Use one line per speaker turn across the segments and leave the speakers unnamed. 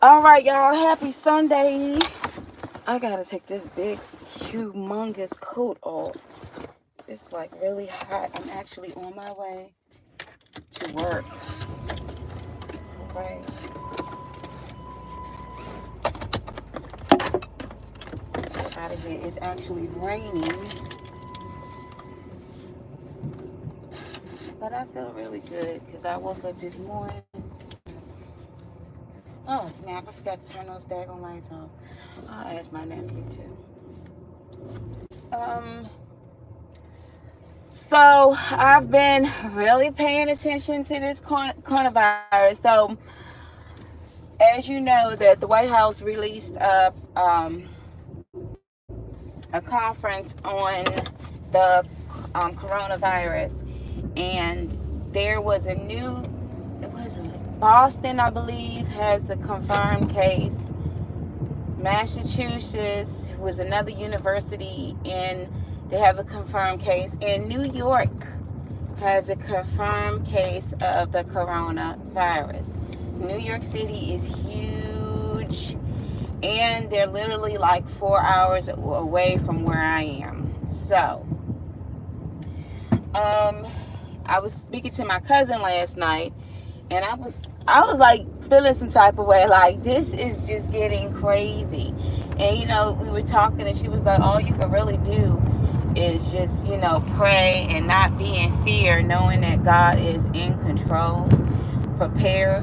All right, y'all. Happy Sunday. I gotta take this big, humongous coat off. It's like really hot. I'm actually on my way to work. All right. Get out of here. It's actually raining, but I feel really good because I woke up this morning. Oh snap! I forgot to turn those daggone lights off. I'll ask my nephew too. So I've been really paying attention to this coronavirus. So as you know, that the White House released a conference on the coronavirus, and there was a new, it was Boston, I believe, has a confirmed case. Massachusetts was another university, and they have a confirmed case. And New York has a confirmed case of the coronavirus. New York City is huge, and they're literally like 4 hours away from where I am. So, I was speaking to my cousin last night, and I was like feeling some type of way, like this is just getting crazy. And we were talking, and she was like, all you can really do is just pray and not be in fear, knowing that God is in control. Prepare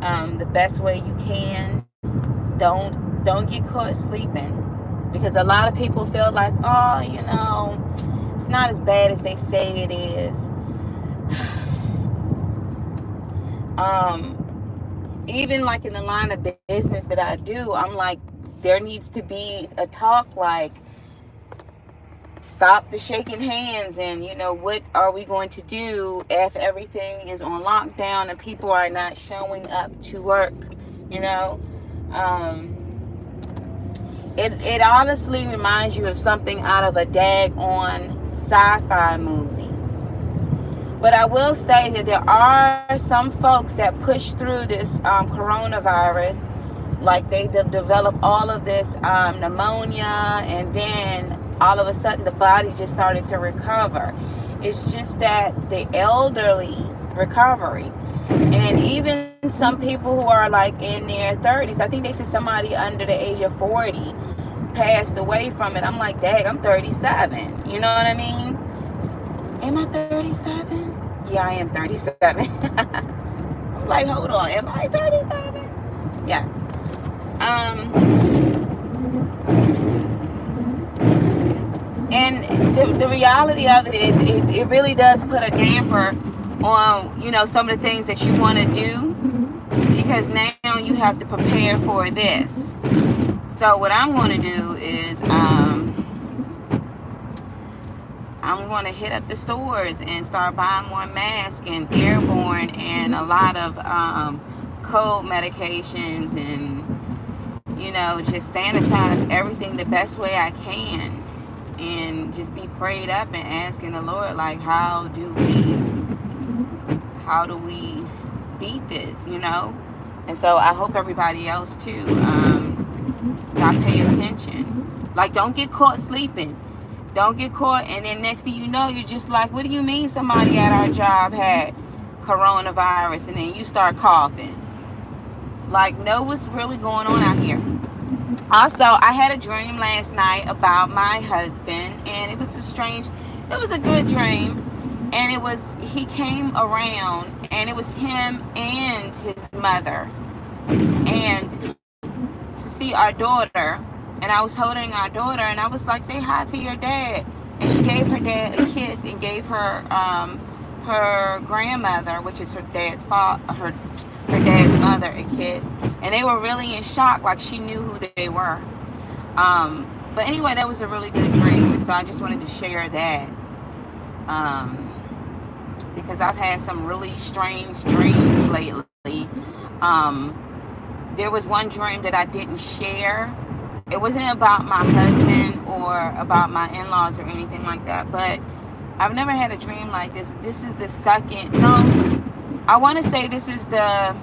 the best way you can. Don't get caught sleeping, because a lot of people feel like, it's not as bad as they say it is. Even like in the line of business that I do, I'm like, there needs to be a talk like, stop the shaking hands, and what are we going to do if everything is on lockdown and people are not showing up to work? It honestly reminds you of something out of a daggone sci-fi movie. But I will say that there are some folks that push through this coronavirus, like they develop all of this pneumonia, and then all of a sudden the body just started to recover. It's just that the elderly recovery, and even some people who are like in their 30s, I think they said somebody under the age of 40 passed away from it. I'm like, dang, I'm 37. You know what I mean? Am I 37? Yeah, I am 37. I'm like, hold on, am I 37? Yes. And the reality of it is, it really does put a damper on, some of the things that you want to do, because now you have to prepare for this. So what I'm going to do is I'm going to hit up the stores and start buying more masks and airborne and a lot of cold medications, and just sanitize everything the best way I can, and just be prayed up and asking the Lord, like, how do we beat this, And so I hope everybody else too, y'all pay attention. Like, don't get caught sleeping. Don't get caught, and then next thing you know, you're just like, what do you mean somebody at our job had coronavirus? And then you start coughing. Like, know what's really going on out here. Also, I had a dream last night about my husband, and it was a good dream. And he came around, and it was him and his mother, and to see our daughter. And I was holding our daughter, and I was like, say hi to your dad. And she gave her dad a kiss and gave her her grandmother, which is her dad's mother, a kiss. And they were really in shock, like she knew who they were. But anyway, that was a really good dream, and so I just wanted to share that, because I've had some really strange dreams lately. There was one dream that I didn't share. It wasn't about my husband or about my in-laws or anything like that, but I've never had a dream like this. This is the second, no, I want to say this is the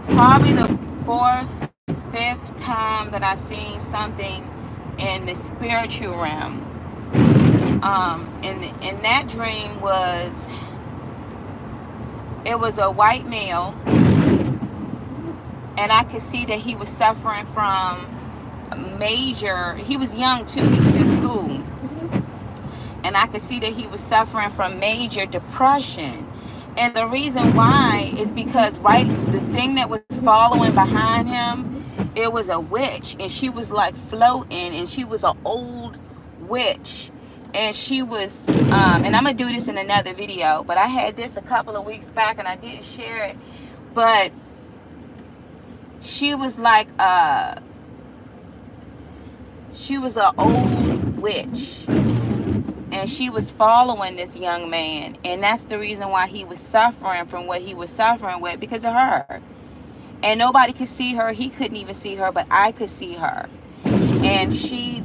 probably the fourth, fifth time that I seen something in the spiritual realm. And that dream was, it was a white male, and I could see that he was suffering from he was young too, he was in school, and I could see that he was suffering from major depression. And the reason why is because the thing that was following behind him, it was a witch, and she was like floating, and she was an old witch, and she was and I'm gonna do this in another video, but I had this a couple of weeks back and I didn't share it. But she was like she was an old witch, and she was following this young man, and that's the reason why he was suffering from what he was suffering with, because of her. And nobody could see her. He couldn't even see her, but I could see her. And she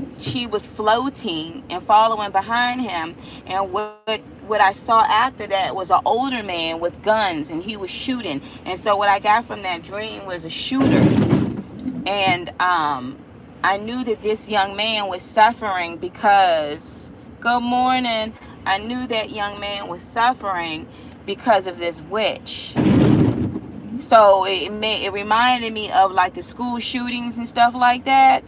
was floating and following behind him. And what I saw after that was an older man with guns, and he was shooting. And so what I got from that dream was a shooter. And I knew that this young man was suffering because, good morning, I knew that young man was suffering because of this witch. So it reminded me of like the school shootings and stuff like that.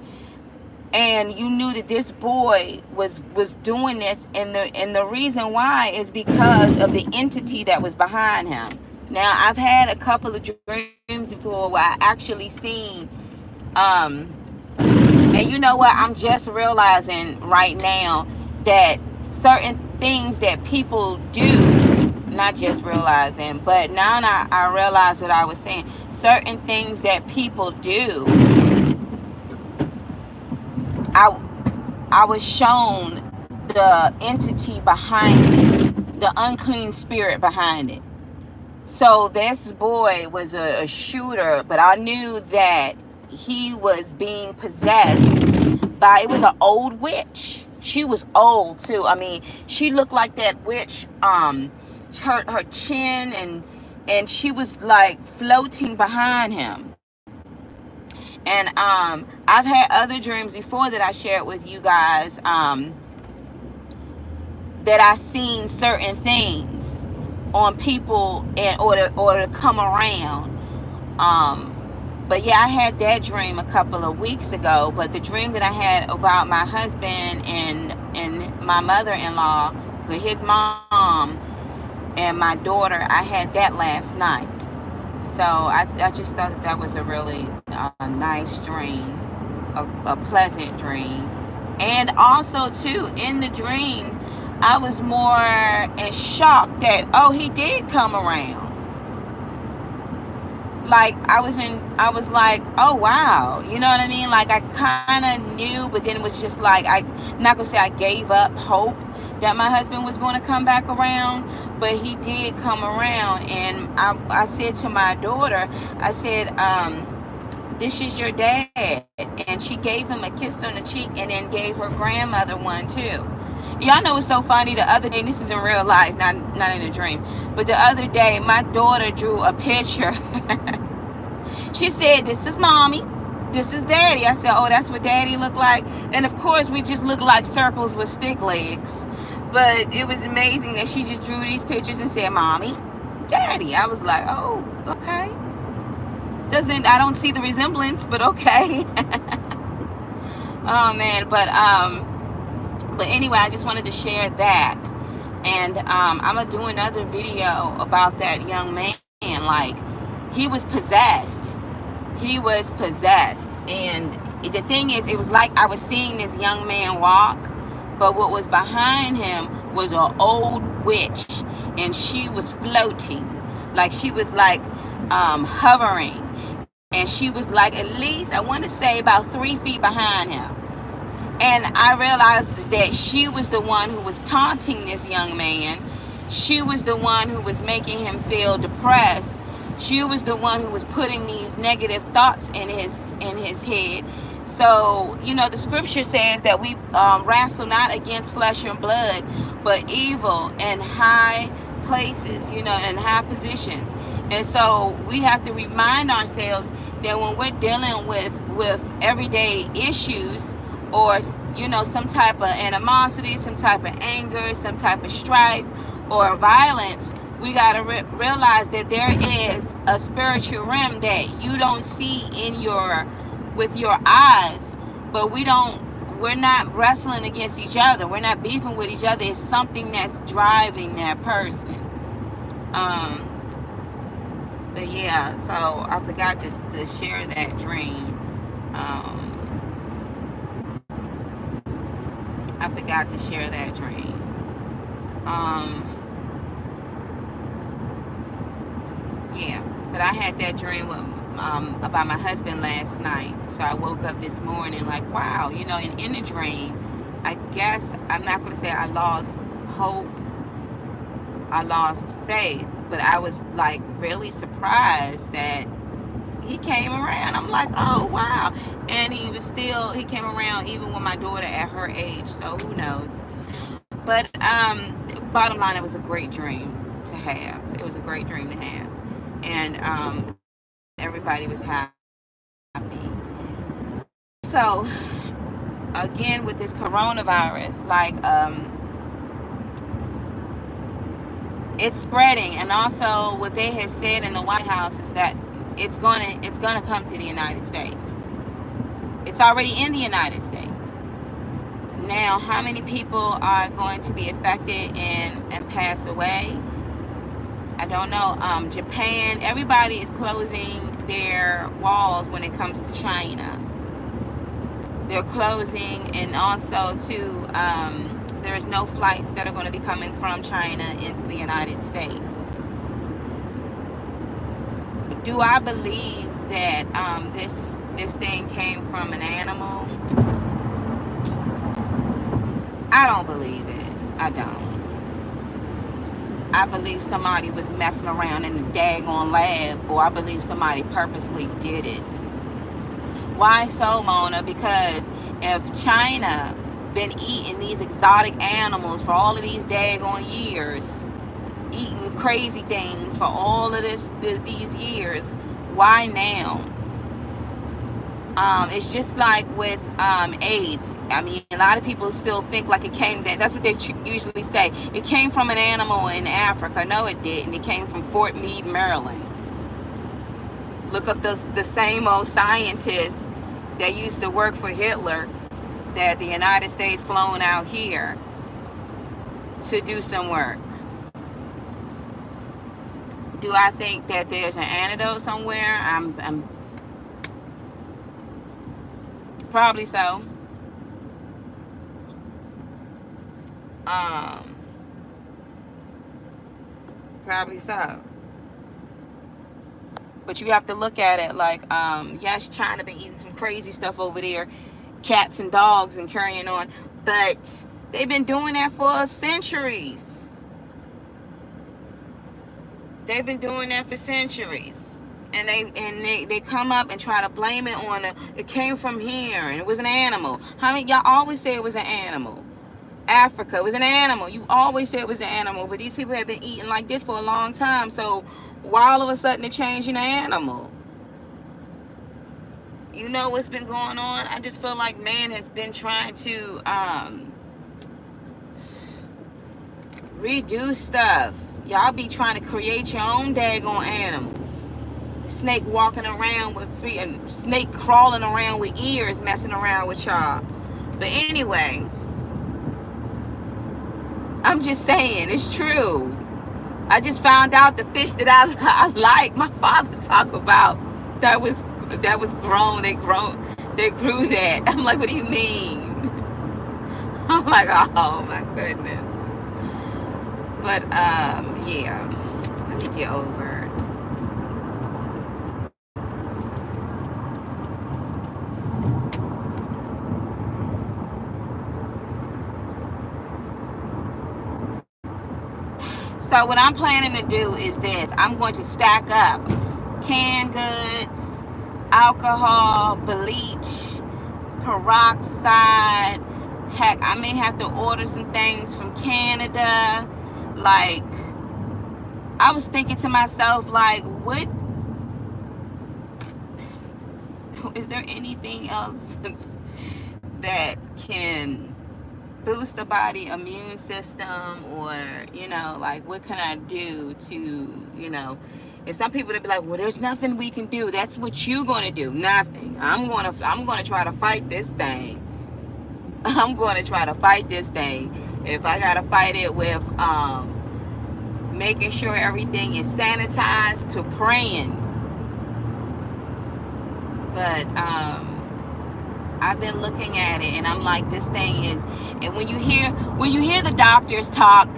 And you knew that this boy was doing this, and the reason why is because of the entity that was behind him. Now, I've had a couple of dreams before where I actually seen and you know what, I'm just realizing right now that certain things that people do, not just realizing, but now I realize what I was saying. Certain things that people do, I was shown the entity behind it, the unclean spirit behind it. So this boy was a shooter, but I knew that he was being possessed by, it was an old witch. She was old too. I mean, she looked like that witch, her chin, and she was like floating behind him. And I've had other dreams before that I shared with you guys, that I seen certain things on people in order to come around. But yeah, I had that dream a couple of weeks ago. But the dream that I had about my husband and my mother-in-law with his mom and my daughter, I had that last night. So I just thought that was a really nice dream, a pleasant dream. And also too, in the dream, I was more in shock that, oh, he did come around. Like I was like, oh wow, you know what I mean? Like I kind of knew, but then it was just like, I'm not gonna say I gave up hope that my husband was going to come back around, but he did come around. And I said to my daughter, I said, this is your dad. And she gave him a kiss on the cheek, and then gave her grandmother one too. Y'all know it's so funny, the other day, and this is in real life, not in a dream, but the other day my daughter drew a picture. She said, this is mommy, this is daddy. I said, oh, that's what daddy looked like. And of course we just look like circles with stick legs. But it was amazing that she just drew these pictures and said, mommy, daddy. I was like, oh, okay. I don't see the resemblance, but okay. Oh man, but anyway, I just wanted to share that. And I'm gonna do another video about that young man. Like, he was possessed. And the thing is, it was like I was seeing this young man walk, but what was behind him was an old witch, and she was floating. Like, she was like hovering, and she was like, at least I want to say about 3 feet behind him. And I realized that she was the one who was taunting this young man. She was the one who was making him feel depressed. She was the one who was putting these negative thoughts in his head. So, you know, the scripture says that we wrestle not against flesh and blood, but evil in high places, you know, in high positions. And so we have to remind ourselves that when we're dealing with everyday issues, or some type of animosity, some type of anger, some type of strife or violence, we got to realize that there is a spiritual realm that you don't see with your eyes. But we're not wrestling against each other, we're not beefing with each other. It's something that's driving that person. But yeah, so I forgot to share that dream. I forgot to share that dream. Yeah, but I had that dream about my husband last night. So I woke up this morning like, wow, and in the dream, I guess I'm not going to say I lost hope, I lost faith, but I was like really surprised that he came around. I'm like, oh wow. And he came around even with my daughter at her age, so who knows. But bottom line, it was a great dream to have. It was a great dream to have. And everybody was happy. So again, with this coronavirus, like it's spreading. And also what they had said in the White House is that it's gonna come to the United States. It's already in the United States. Now, how many people are going to be affected and pass away? I don't know. Japan, everybody is closing their walls when it comes to China. They're closing, and also too, there's no flights that are going to be coming from China into the United States. Do I believe that this thing came from an animal? I don't believe it. I don't. I believe somebody was messing around in the daggone lab, or I believe somebody purposely did it. Why so, Mona? Because if China been eating these exotic animals for all of these daggone years, eating crazy things for all of these years, why now? It's just like with AIDS. I mean, a lot of people still think like it came, that's what they usually say. It came from an animal in Africa. No, it didn't. It came from Fort Meade, Maryland. Look up the same old scientists that used to work for Hitler, that the United States flown out here to do some work. Do I think that there's an antidote somewhere? I'm probably so. Probably so. But you have to look at it like, yes, China been eating some crazy stuff over there, cats and dogs and carrying on, but they've been doing that for centuries. They've been doing that for centuries. And they come up and try to blame it on it came from here and it was an animal. How many y'all always say it was an animal? Africa was an animal. You always say it was an animal, but these people have been eating like this for a long time. So why all of a sudden they're changing the animal? You know what's been going on? I just feel like man has been trying to redo stuff. Y'all be trying to create your own daggone animals. Snake walking around with feet and snake crawling around with ears, messing around with y'all. But anyway, I'm just saying, it's true. I just found out the fish that I like my father talk about that was grown. They grew that. I'm like, what do you mean? I'm like, oh my goodness. But yeah, let me get over it. So what I'm planning to do is this. I'm going to stack up canned goods, alcohol, bleach, peroxide. Heck, I may have to order some things from Canada, like I was thinking to myself, like, what is there anything else that can boost the body immune system, or like, what can I do to, and some people that be like, well, there's nothing we can do. That's what you're gonna do. Nothing. I'm gonna try to fight this thing. I'm gonna try to fight this thing. If I gotta fight it with making sure everything is sanitized, to praying. But I've been looking at it, and I'm like, this thing is, and when you hear the doctors talk,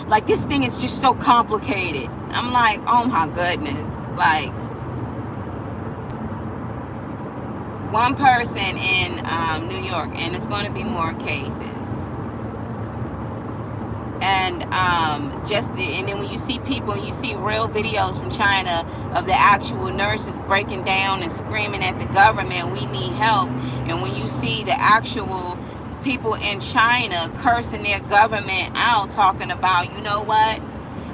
like, this thing is just so complicated. I'm like, oh my goodness. Like, one person in New York, and it's going to be more cases. And and then when you see people, and you see real videos from China of the actual nurses breaking down and screaming at the government, we need help. And when you see the actual people in China cursing their government out, talking about, you know what,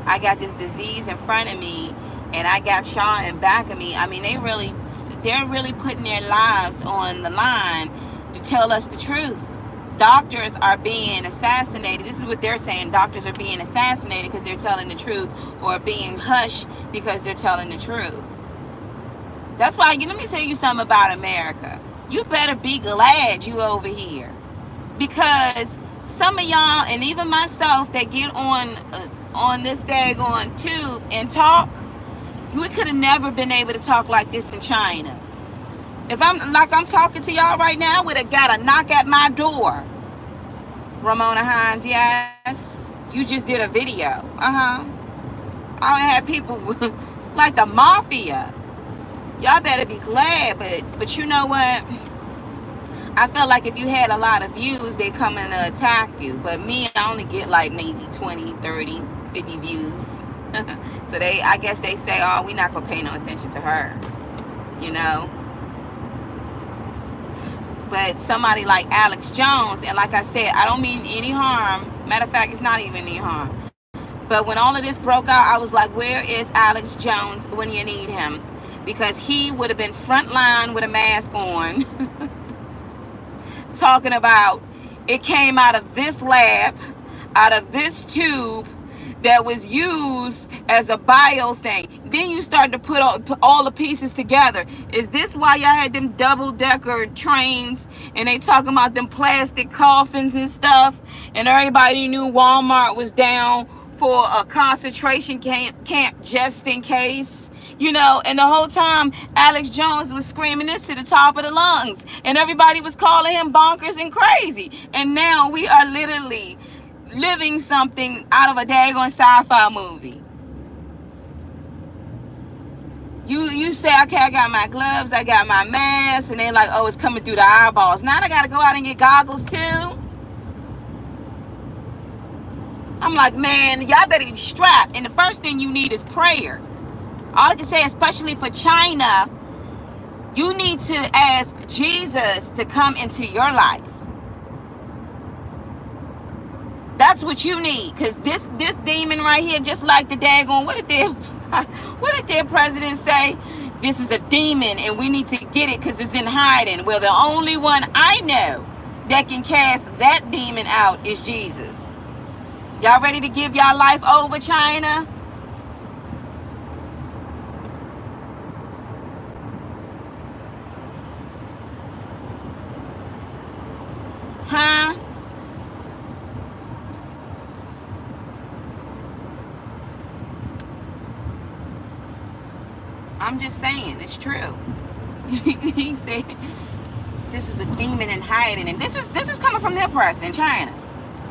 I got this disease in front of me, and I got y'all in back of me. I mean, they're really putting their lives on the line to tell us the truth. Doctors are being assassinated. This is what they're saying. Doctors are being assassinated because they're telling the truth, or being hushed because they're telling the truth. That's why, let me tell you something about America. You better be glad you over here, because some of y'all, and even myself, that get on this daggone tube and talk, we could have never been able to talk like this in China. If I'm talking to y'all right now, would have got a knock at my door. Ramona Hines, yes. You just did a video. I had people like the mafia. Y'all better be glad, but you know what? I felt like if you had a lot of views, they come and attack you. But me, I only get like maybe 20, 30, 50 views. So I guess they say, oh, we're not going to pay no attention to her. But somebody like Alex Jones, and like I said, I don't mean any harm. Matter of fact, it's not even any harm. But when all of this broke out, I was like, where is Alex Jones when you need him? Because he would have been front line with a mask on talking about it came out of this lab, out of this tube that was used as a bio thing. Then you start to put all the pieces together. Is this why y'all had them double-decker trains, and they talking about them plastic coffins and stuff, and everybody knew Walmart was down for a concentration camp just in case? And the whole time Alex Jones was screaming this to the top of the lungs, and everybody was calling him bonkers and crazy. And now we are literally living something out of a daggone sci-fi movie. You say, okay, I got my gloves, I got my mask, and they're like, oh, it's coming through the eyeballs. Now I gotta go out and get goggles too. I'm like, man, y'all better be strapped. And the first thing you need is prayer. All I can say, especially for China, you need to ask Jesus to come into your life. That's what you need, because this demon right here, just like the daggone, what did their president say? This is a demon, and we need to get it because it's in hiding. Well, the only one I know that can cast that demon out is Jesus. Y'all ready to give y'all life over, China? Huh? I'm just saying, it's true. He said, this is a demon in hiding. And this is coming from their president, China.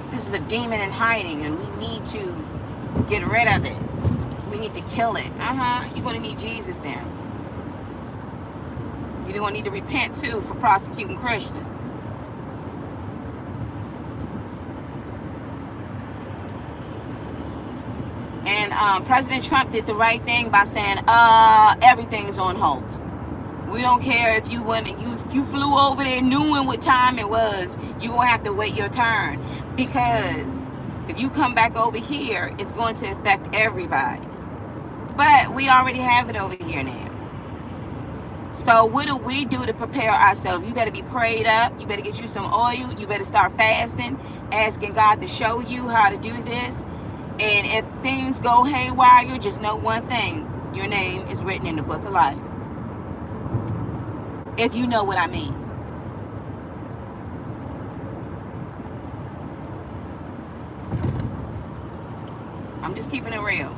This is a demon in hiding, and we need to get rid of it. We need to kill it. You're going to need Jesus then. You're going to need to repent, too, for prosecuting Christians. And President Trump did the right thing by saying, everything is on hold. We don't care if you flew over there knowing what time it was, you're going to have to wait your turn. Because if you come back over here, it's going to affect everybody. But we already have it over here now. So what do we do to prepare ourselves? You better be prayed up. You better get you some oil. You better start fasting, asking God to show you how to do this. And if things go haywire, just know one thing. Your name is written in the book of life. If you know what I mean. I'm just keeping it real.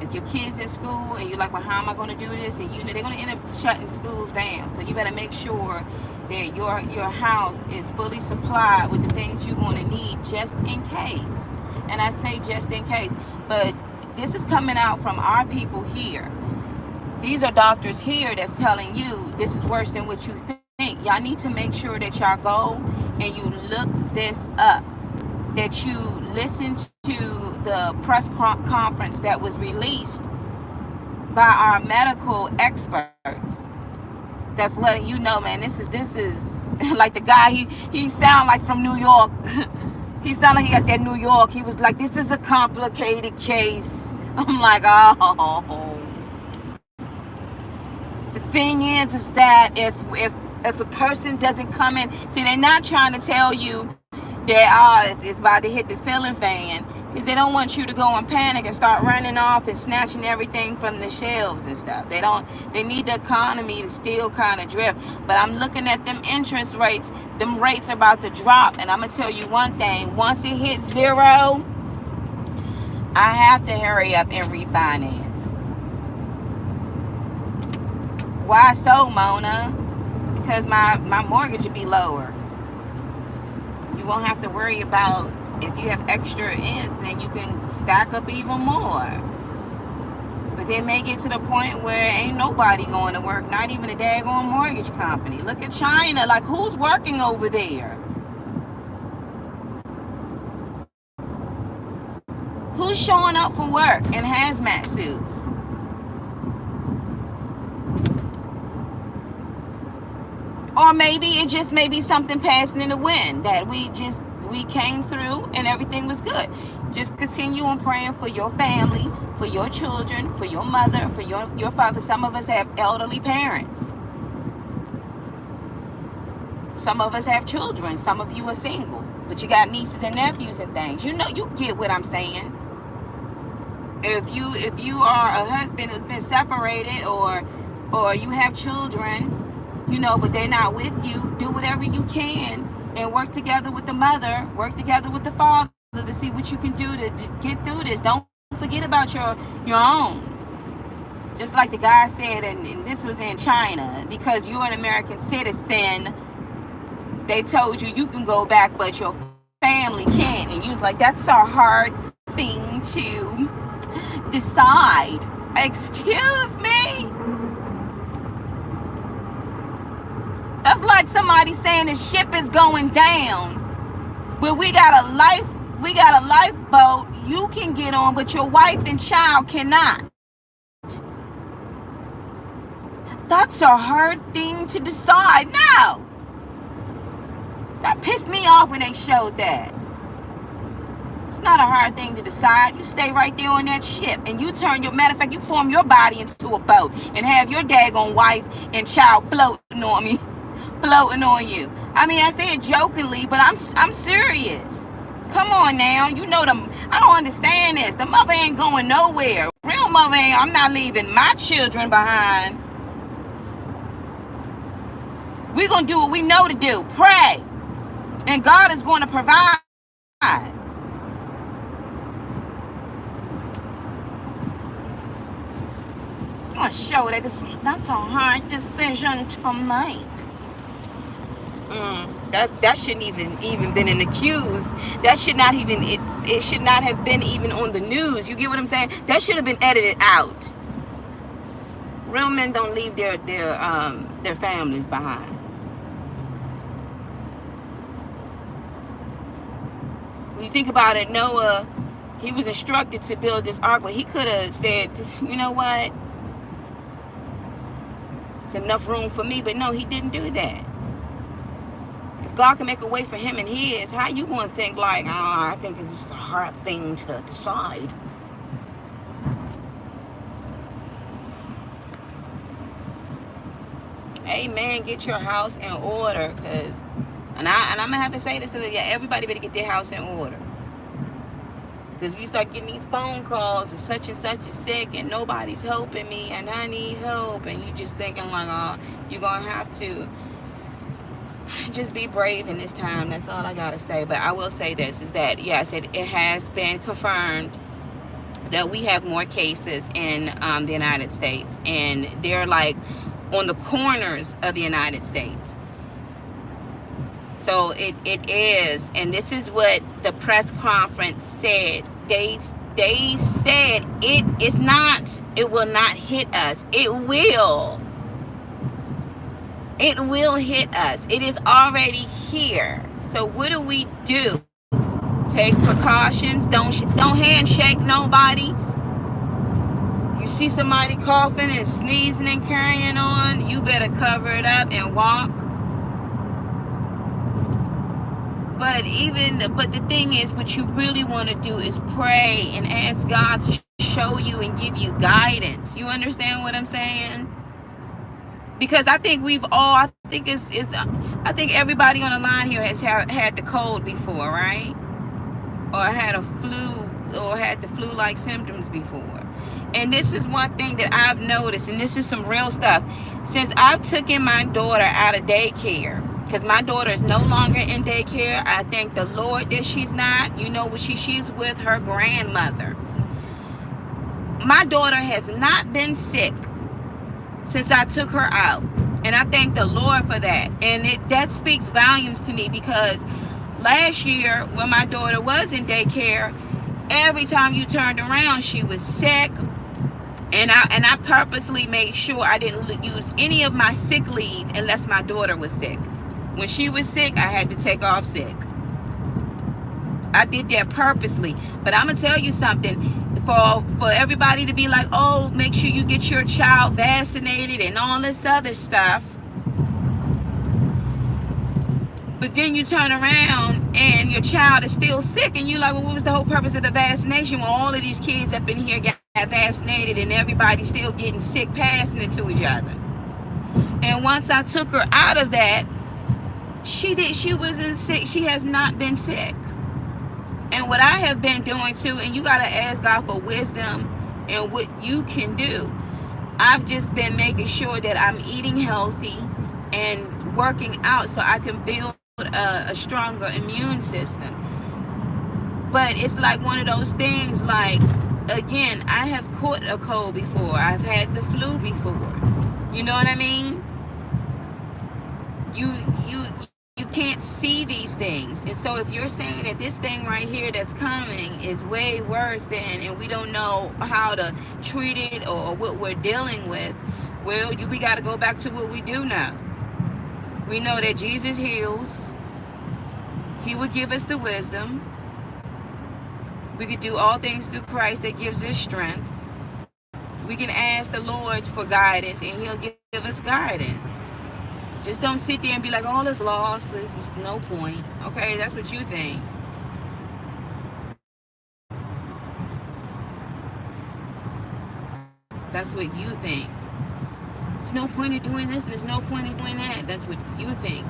If your kids in school and you're like, well, how am I going to do this? And you know they're going to end up shutting schools down. So you better make sure that your house is fully supplied with the things you're going to need just in case. And I say just in case. But this is coming out from our people here. These are doctors here that's telling you this is worse than what you think. Y'all need to make sure that y'all go and you look this up. That you listen to the press conference that was released by our medical experts. That's letting you know, man, this is like the guy, he sound like from New York. He sound like he got that New York. He was like, this is a complicated case. I'm like, oh. The thing is that if a person doesn't come in, see, they're not trying to tell you that it's about to hit the ceiling fan, because they don't want you to go and panic and start running off and snatching everything from the shelves and stuff. They need the economy to still kind of drift. But I'm looking at them interest rates. Them rates are about to drop, and I'm gonna tell you one thing: once it hits 0, I have to hurry up and refinance. Why so, Mona? Because my mortgage would be lower. You won't have to worry about, if you have extra ends, then you can stack up even more. But they may get to the point where ain't nobody going to work, not even a daggone mortgage company. Look at China, like who's working over there? Who's showing up for work in hazmat suits? Or maybe it just may be something passing in the wind that we came through and everything was good. Just continue on praying for your family, for your children, for your mother, for your father. Some of us have elderly parents. Some of us have children. Some of you are single, but you got nieces and nephews and things. You know, you get what I'm saying. If you are a husband who's been separated, or you have children, you know, but they're not with you, do whatever you can and work together with the mother, work together with the father to see what you can do to get through this. Don't forget about your own. Just like the guy said, and this was in China, because you're an American citizen, they told you can go back, but your family can't. And you was like, that's a hard thing to decide. Excuse me? That's like somebody saying the ship is going down, but we got a lifeboat you can get on, but your wife and child cannot. That's a hard thing to decide. No, that pissed me off when they showed that. It's not a hard thing to decide. You stay right there on that ship, and you matter of fact, you form your body into a boat and have your daggone wife and child floating on me. Floating on you. I mean, I say it jokingly, but I'm serious. Come on now, you know them. I don't understand this. The mother ain't going nowhere. Real mother ain't. I'm not leaving my children behind. We're gonna do what we know to do. Pray, and God is going to provide. I'm gonna show that that's a hard decision to make. That shouldn't even been in the queues. That should not even it should not have been even on the news. You get what I'm saying? That should have been edited out. Real men don't leave their families behind. When you think about it, Noah, he was instructed to build this ark, but he could have said, you know what? It's enough room for me, but no, he didn't do that. If God can make a way for him and his, how you going to think like, I think it's a hard thing to decide? Amen. Get your house in order, cause, and I'm gonna have to say this to everybody better get their house in order. Because we start getting these phone calls and such is sick and nobody's helping me and I need help, and you just thinking like, oh, you're gonna have to just be brave in this time. That's all I gotta say. But I will say this, is that yes, it has been confirmed that we have more cases in the United States, and they're like on the corners of the United States. So it is, and this is what the press conference said. They said it will not hit us. It will hit us. It is already here. So what do we do? Take precautions. Don't handshake nobody. You see somebody coughing and sneezing and carrying on, you better cover it up and walk. But the thing is, what you really want to do is pray and ask God to show you and give you guidance. You understand what I'm saying? Because I think I think everybody on the line here has had the cold before, right? Or had a flu, or had the flu-like symptoms before. And this is one thing that I've noticed, and this is some real stuff. Since I've taken my daughter out of daycare, because my daughter is no longer in daycare, I thank the Lord that she's not. You know what, she's with her grandmother. My daughter has not been sick since I took her out, and I thank the Lord for that. And that speaks volumes to me, because last year when my daughter was in daycare, every time you turned around she was sick, and I purposely made sure I didn't use any of my sick leave unless my daughter was sick. When she was sick, I had to take off sick. I did that purposely. But I'm gonna tell you something, for everybody to be like, oh, make sure you get your child vaccinated and all this other stuff, but then you turn around and your child is still sick, and you're like, well, what was the whole purpose of the vaccination when all of these kids up in here got vaccinated and everybody's still getting sick, passing it to each other? And once I took her out of that, she wasn't sick. She has not been sick. And what I have been doing too, and you got to ask God for wisdom and what you can do, I've just been making sure that I'm eating healthy and working out so I can build a stronger immune system. But it's like one of those things, like, again, I have caught a cold before. I've had the flu before. You know what I mean? You can't see these things. And so if you're saying that this thing right here that's coming is way worse than, and we don't know how to treat it or what we're dealing with, well, we got to go back to what we do know. We know that Jesus heals. He would give us the wisdom. We could do all things through Christ that gives us strength. We can ask the Lord for guidance, and he'll give us guidance. Just don't sit there and be like, oh, it's lost. There's no point. Okay, that's what you think. That's what you think. There's no point in doing this, and there's no point in doing that. That's what you think.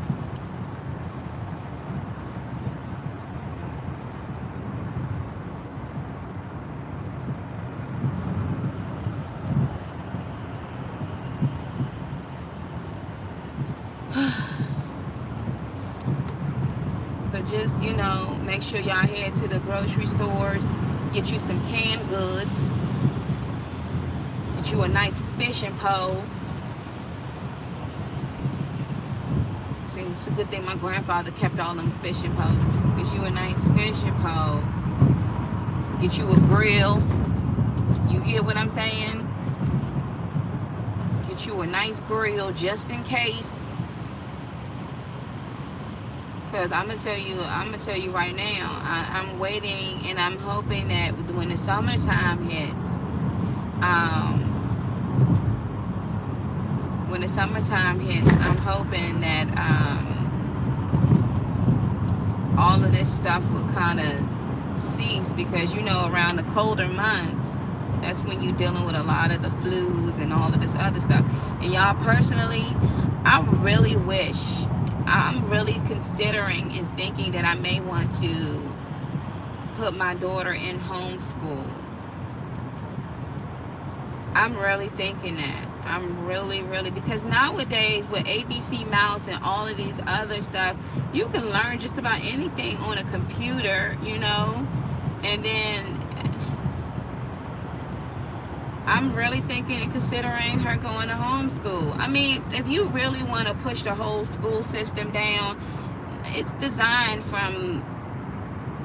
So just, make sure y'all head to the grocery stores, get you some canned goods, get you a nice fishing pole. See, it's a good thing my grandfather kept all them fishing poles. Get you a nice fishing pole, get you a grill. You get what I'm saying? Get you a nice grill just in case. Because I'm gonna tell you right now, I'm waiting and I'm hoping that when the summertime hits, I'm hoping that all of this stuff will kind of cease, because around the colder months, That's when you're dealing with a lot of the flus and all of this other stuff. And y'all, personally, I really wish, I'm really considering and thinking that I may want to put my daughter in homeschool. I'm really thinking that. I'm really, because nowadays with ABC Mouse and all of these other stuff, you can learn just about anything on a computer, and then I'm really thinking and considering her going to homeschool. I mean, if you really want to push the whole school system down, it's designed from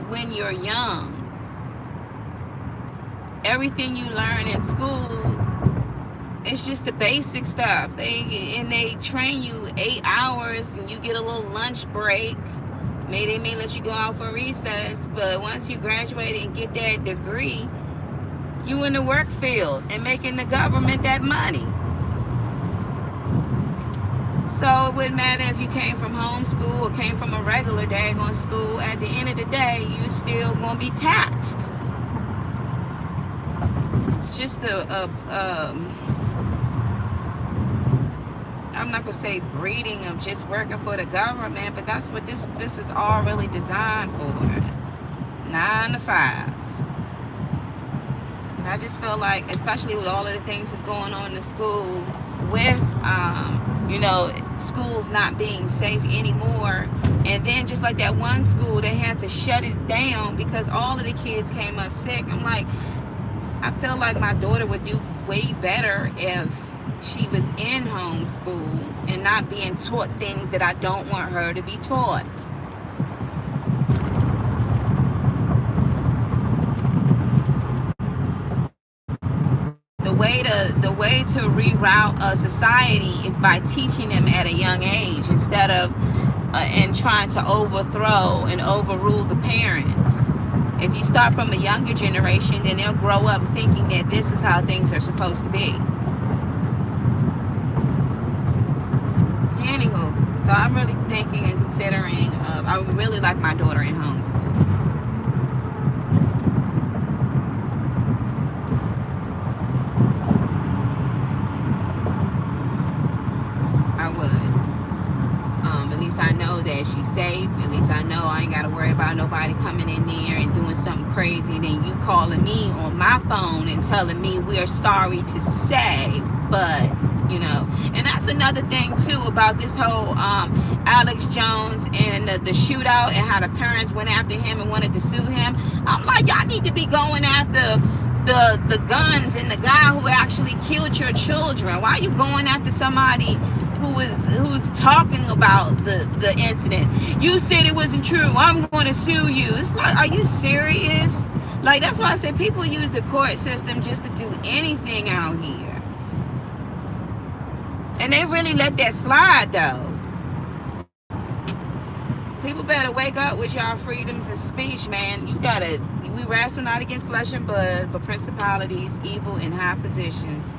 when you're young. Everything you learn in school, it's just the basic stuff. They train you 8 hours, and you get a little lunch break. They may let you go out for recess, but once you graduate and get that degree, you in the work field and making the government that money. So it wouldn't matter if you came from homeschool or came from a regular daggone school. At the end of the day, you still gonna be taxed. It's just I'm not gonna say breeding of just working for the government, but that's what this is all really designed for. 9 to 5. And I just feel like, especially with all of the things that's going on in the school, with schools not being safe anymore, and then just like that one school, they had to shut it down because all of the kids came up sick. I'm like, I feel like my daughter would do way better if she was in homeschool and not being taught things that I don't want her to be taught. The way to reroute a society is by teaching them at a young age, instead of and trying to overthrow and overrule the parents. If you start from a younger generation, then they'll grow up thinking that this is how things are supposed to be. Anywho, so I'm really thinking and considering, I would really like my daughter in homeschool. I would. At least I know that she's safe. At least I know I ain't got to worry about nobody coming in there and doing something crazy, and then you calling me on my phone and telling me we're sorry to say, but and that's another thing too about this whole Alex Jones and the shootout, and how the parents went after him and wanted to sue him. I'm like, y'all need to be going after the guns and the guy who actually killed your children. Why are you going after somebody who's talking about the incident? You said it wasn't true, I'm going to sue you. It's like, are you serious? Like, that's why I said people use the court system just to do anything out here. And they really let that slide, though. People better wake up with y'all freedoms of speech, man. We wrestle not against flesh and blood, but principalities, evil in high positions.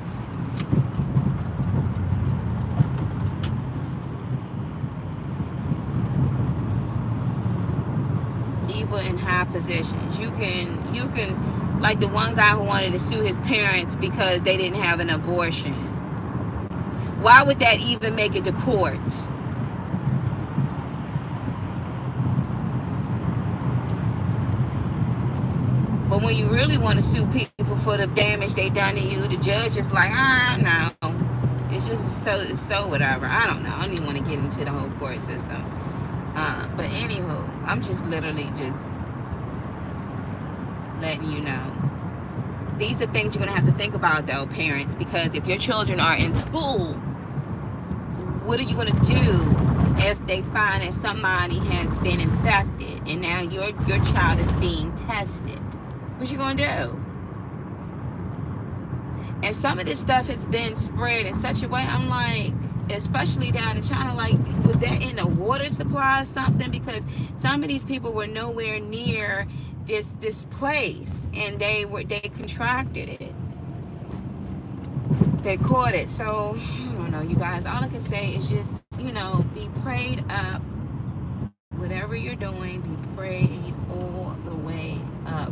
Evil in high positions. You can, like the one guy who wanted to sue his parents because they didn't have an abortion. Why would that even make it to court? But when you really want to sue people for the damage they done to you, the judge is like, no. It's just so whatever. I don't know. I don't even want to get into the whole court system. But anywho, I'm just literally just letting you know. These are things you're going to have to think about, though, parents, because if your children are in school, what are you going to do if they find that somebody has been infected and now your child is being tested? What you going to do? And some of this stuff has been spread in such a way, I'm like, especially down in China, like, was that in the water supply or something? Because some of these people were nowhere near this place, and they contracted it. They caught it. So I don't know, you guys, all I can say is just, be prayed up. Whatever you're doing, be prayed all the way up.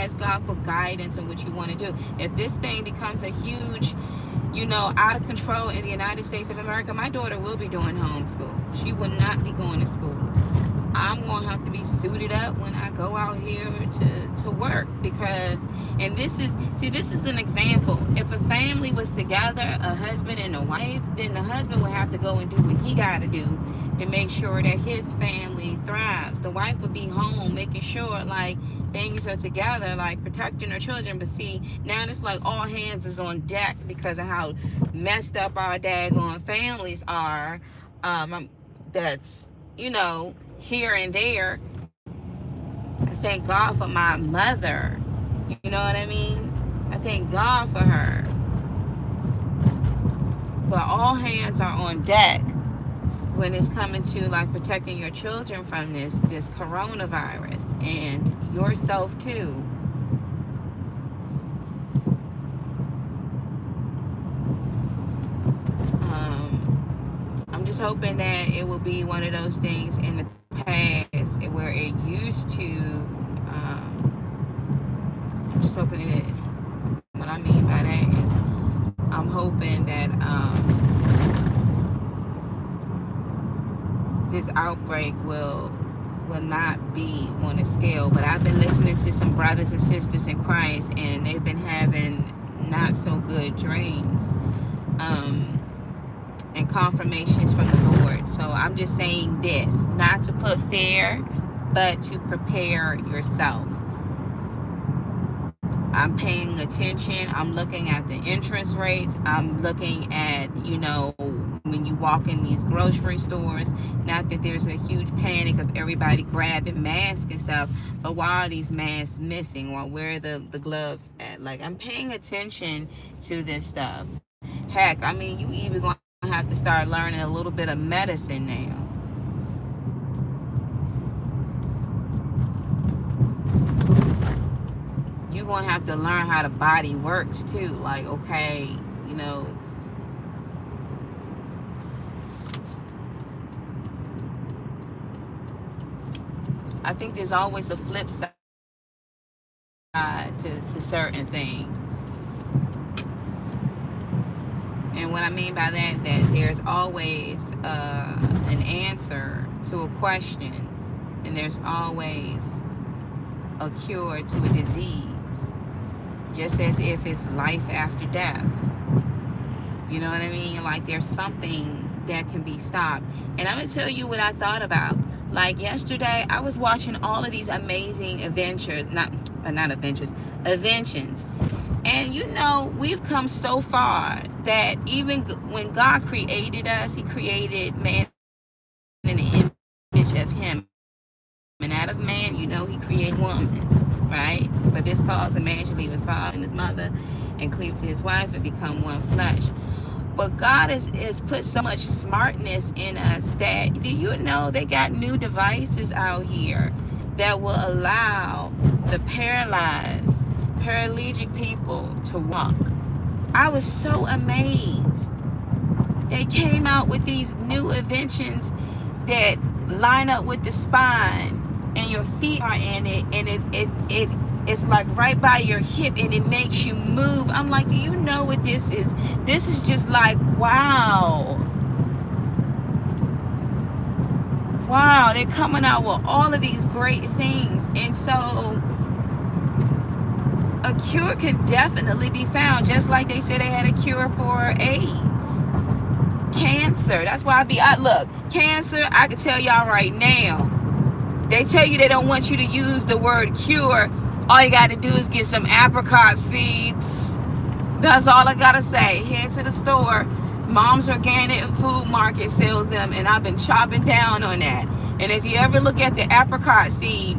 ask God for guidance on what you want to do. If this thing becomes a huge, out of control in the United States of America, my daughter will be doing homeschool. She will not be going to school. I'm going to have to be suited up when I go out here to work, because, and this is an example. If a family was together, a husband and a wife, then the husband would have to go and do what he got to do to make sure that his family thrives. The wife would be home making sure like things are together, like protecting her children. But see, now it's like all hands is on deck because of how messed up our daggone families are. That's, here and there. I thank God for my mother. You know what I mean? I thank God for her. But all hands are on deck when it's coming to like protecting your children from this coronavirus, and yourself too. I'm just hoping that it will be one of those things in the past where it used to. I'm just hoping that. What I mean by that is, I'm hoping that this outbreak will not be on a scale. But I've been listening to some brothers and sisters in Christ, and they've been having not so good dreams and confirmations from the Lord. So I'm just saying this, not to put fear, but to prepare yourself. I'm paying attention. I'm looking at the entrance rates. I'm looking at, when you walk in these grocery stores, not that there's a huge panic of everybody grabbing masks and stuff, but why are these masks missing? Or where are the gloves at? Like, I'm paying attention to this stuff. Heck, I mean, you even going to have to start learning a little bit of medicine now. You're going to have to learn how the body works too. Like, okay, I think there's always a flip side to certain things. And what I mean by that is that there's always an answer to a question, and there's always a cure to a disease, just as if it's life after death. You know what I mean? Like, there's something that can be stopped. And I'm gonna tell you what I thought about. Like, yesterday I was watching all of these amazing inventions. And we've come so far that even when God created us, he created man in the image of him. And out of man, he created woman, right? For this cause, a man should leave his father and his mother and cleave to his wife and become one flesh. But God has put so much smartness in us that, do you know they got new devices out here that will allow the paralyzed, paralytic people to walk? I was so amazed. They came out with these new inventions that line up with the spine, and your feet are in it, and it's like right by your hip, and it makes you move. I'm like, do you know what this is? This is just like, wow. Wow, they're coming out with all of these great things. And so a cure can definitely be found, just like they said they had a cure for AIDS, cancer. That's why look, cancer, I can tell y'all right now, they tell you they don't want you to use the word cure. All you got to do is get some apricot seeds. That's all I got to say. Head to the store. Mom's Organic Food Market sells them, and I've been chopping down on that. And if you ever look at the apricot seed,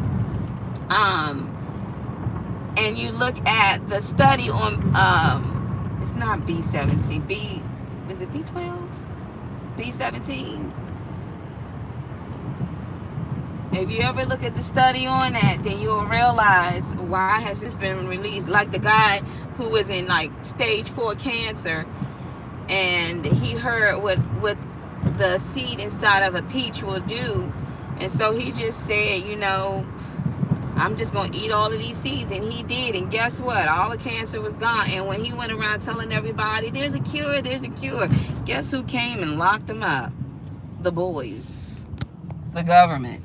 and you look at the study on, it's not B17, is it B12? B17? If you ever look at the study on that, then you'll realize why has this been released. Like the guy who was in like stage 4 cancer, and he heard what the seed inside of a peach will do, and so he just said, I'm just going to eat all of these seeds. And he did. And guess what? All the cancer was gone. And when he went around telling everybody, there's a cure, there's a cure, guess who came and locked him up? The boys. The government.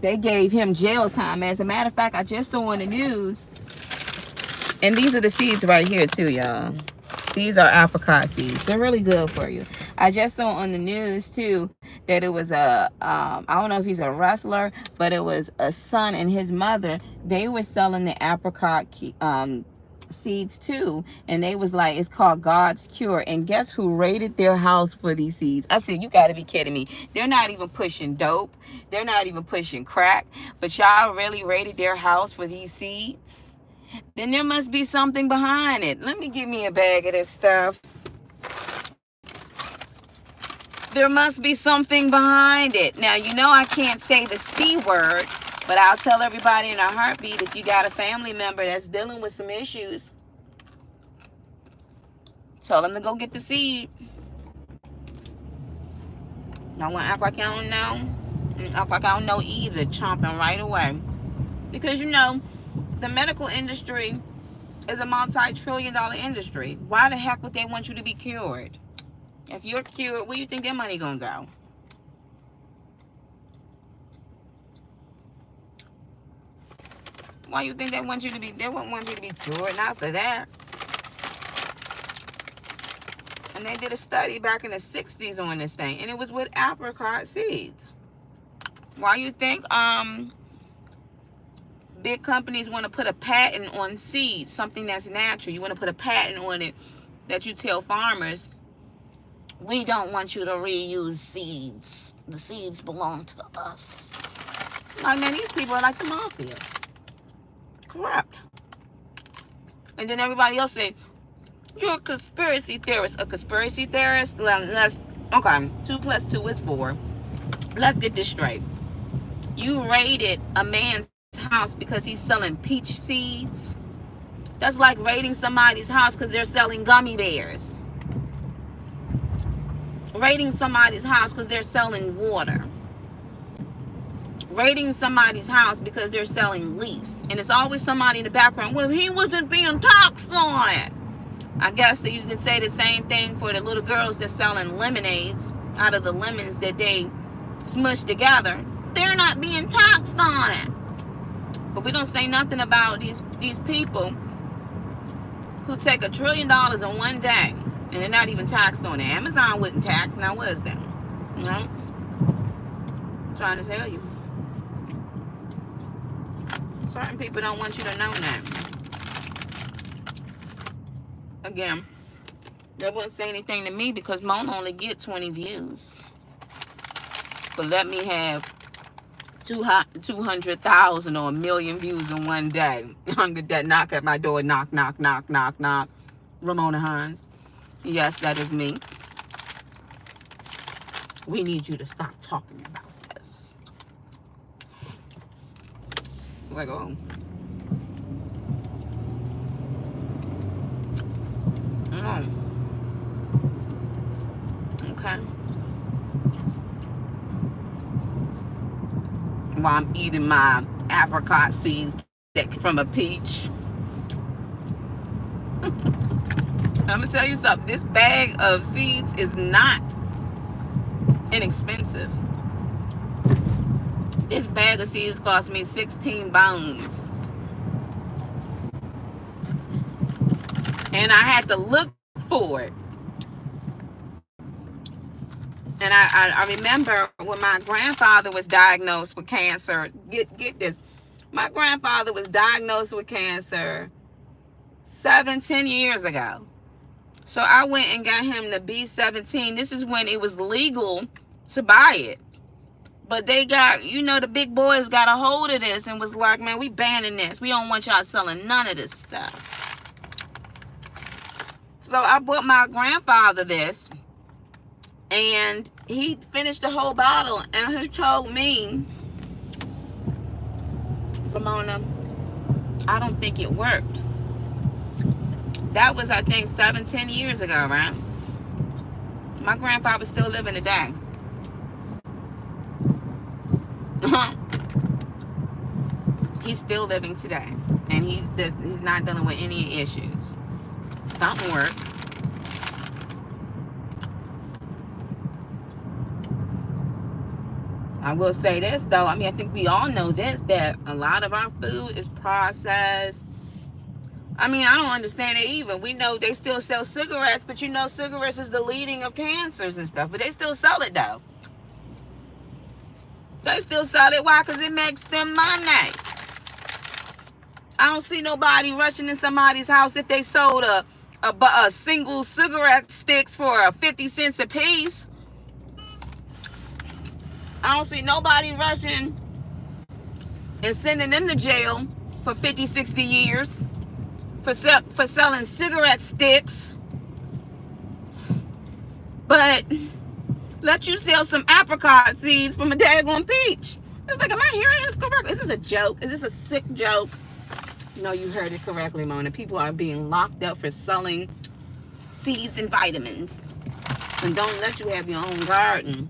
They gave him jail time. As a matter of fact, I just saw on the news. And these are the seeds right here too, y'all. These are apricot seeds. They're really good for you. I just saw on the news too that it was a, I don't know if he's a wrestler, but it was a son and his mother. They were selling the apricot seeds too. And they was like, it's called God's Cure. And guess who raided their house for these seeds? I said, you got to be kidding me. They're not even pushing dope. They're not even pushing crack. But y'all really raided their house for these seeds? Then there must be something behind it. Let me give me a bag of this stuff. There must be something behind it. Now, you know I can't say the C word, but I'll tell everybody in a heartbeat, if you got a family member that's dealing with some issues, tell them to go get the seed. Y'all want to act like y'all don't know? Act like I don't know either, chomping right away. Because, you know, the medical industry is a multi-trillion-dollar industry. Why the heck would they want you to be cured? If you're cured, where do you think their money gonna go? Why you think they want you to be? They wouldn't want you to be cured, not for that. And they did a study back in the 60s on this thing, and it was with apricot seeds. Why you think big companies want to put a patent on seeds, something that's natural? You want to put a patent on it that you tell farmers, we don't want you to reuse seeds. The seeds belong to us. Like, man, these people are like the mafia. Corrupt. And then everybody else say, you're a conspiracy theorist. A conspiracy theorist? Okay, 2 + 2 is 4. Let's get this straight. You raided a man's house because he's selling peach seeds. That's like raiding somebody's house because they're selling gummy bears. Raiding somebody's house because they're selling water. Raiding somebody's house because they're selling leaves. And it's always somebody in the background, well, he wasn't being taxed on it. I guess that you can say the same thing for the little girls that's selling lemonades out of the lemons that they smushed together. They're not being taxed on it. But we don't say nothing about these people who take $1 trillion in one day and they're not even taxed on it. Amazon wouldn't tax, now was that? You know? I'm trying to tell you. Certain people don't want you to know that. Again, they wouldn't say anything to me because Mona only get 20 views. But let me have 200,000 or 1 million views in one day. I'm get that knock at my door, knock, knock, knock, knock, knock. Ramona Hines. Yes, that is me. We need you to stop talking about this. Like, oh. Okay. While I'm eating my apricot seeds from a peach. I'm gonna tell you something. This bag of seeds is not inexpensive. This bag of seeds cost me 16 bones. And I had to look for it. And I remember when my grandfather was diagnosed with cancer. Get this. My grandfather was diagnosed with cancer 7-10 years ago. So I went and got him the B17. This is when it was legal to buy it. But they got, you know, the big boys got a hold of this and was like, man, we banning this. We don't want y'all selling none of this stuff. So I bought my grandfather this. And he finished the whole bottle. And he told me, Ramona, I don't think it worked. That was, I think, 7-10 years ago, right? My grandfather's still living today. He's still living today, and he's not dealing with any issues. Something worked. I will say this though, I mean, I think we all know this, that a lot of our food is processed. I mean, I don't understand it even. We know they still sell cigarettes, but you know cigarettes is the leading of cancers and stuff, but they still sell it though. They still sell it. Why? Because it makes them money. I don't see nobody rushing in somebody's house if they sold a single cigarette sticks for 50 cents a piece. I don't see nobody rushing and sending them to jail for 50, 60 years for selling cigarette sticks. But let you sell some apricot seeds from a daggone peach. It's like, am I hearing this correctly? Is this a joke? Is this a sick joke? No, you heard it correctly, Mona. People are being locked up for selling seeds and vitamins. And don't let you have your own garden.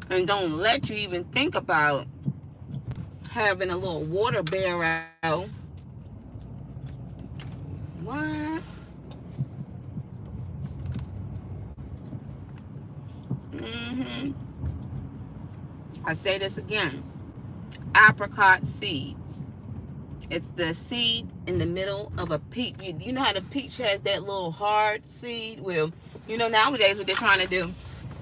And don't let you even think about having a little water barrel. What? I say this again. Apricot seed. It's the seed in the middle of a peach. You know how the peach has that little hard seed? Well, you know nowadays what they're trying to do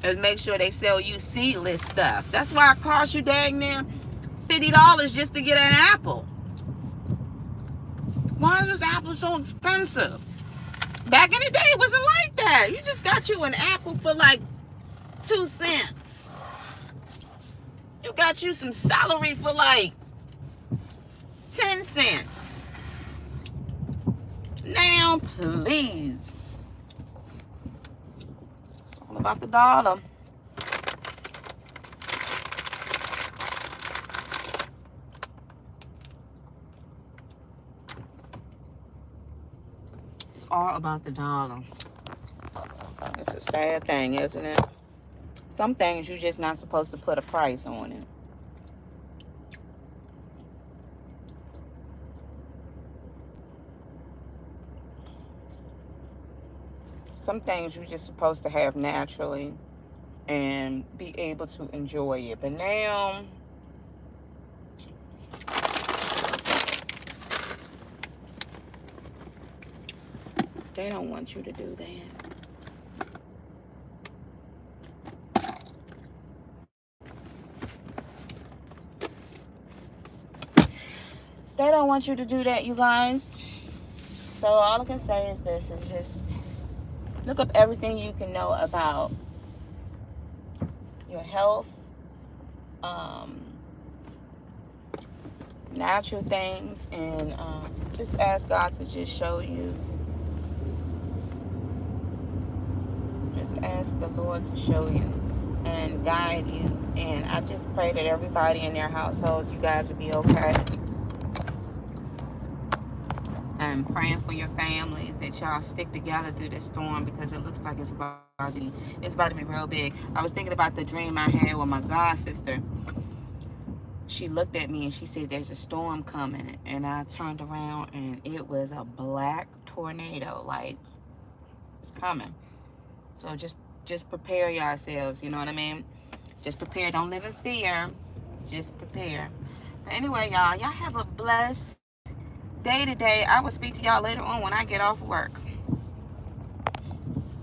is make sure they sell you seedless stuff. That's why it costs you dang near $50 just to get an apple. Why is this apple so expensive? Back in the day, it wasn't like that. You just got you an apple for like 2 cents. You got you some celery for like 10 cents. Now, please. It's all about the dollar. It's all about the dollar. It's a sad thing, isn't it? Some things you're just not supposed to put a price on it. Some things you're just supposed to have naturally and be able to enjoy it. But now, they don't want you to do that. They don't want you to do that, you guys. So all I can say is this, is just look up everything you can know about your health, natural things, and just ask God to just show you. Just ask the Lord to show you and guide you. And I just pray that everybody in their households, you guys will be okay. I'm praying for your families, that y'all stick together through this storm, because it looks like it's about to be real big. I was thinking about the dream I had with my god sister. She looked at me and she said, there's a storm coming. And I turned around and it was a black tornado. Like, it's coming. So just prepare yourselves, you know what I mean? Just prepare. Don't live in fear. Just prepare. But anyway, y'all have a blessed day today. I will speak to y'all later on when I get off work.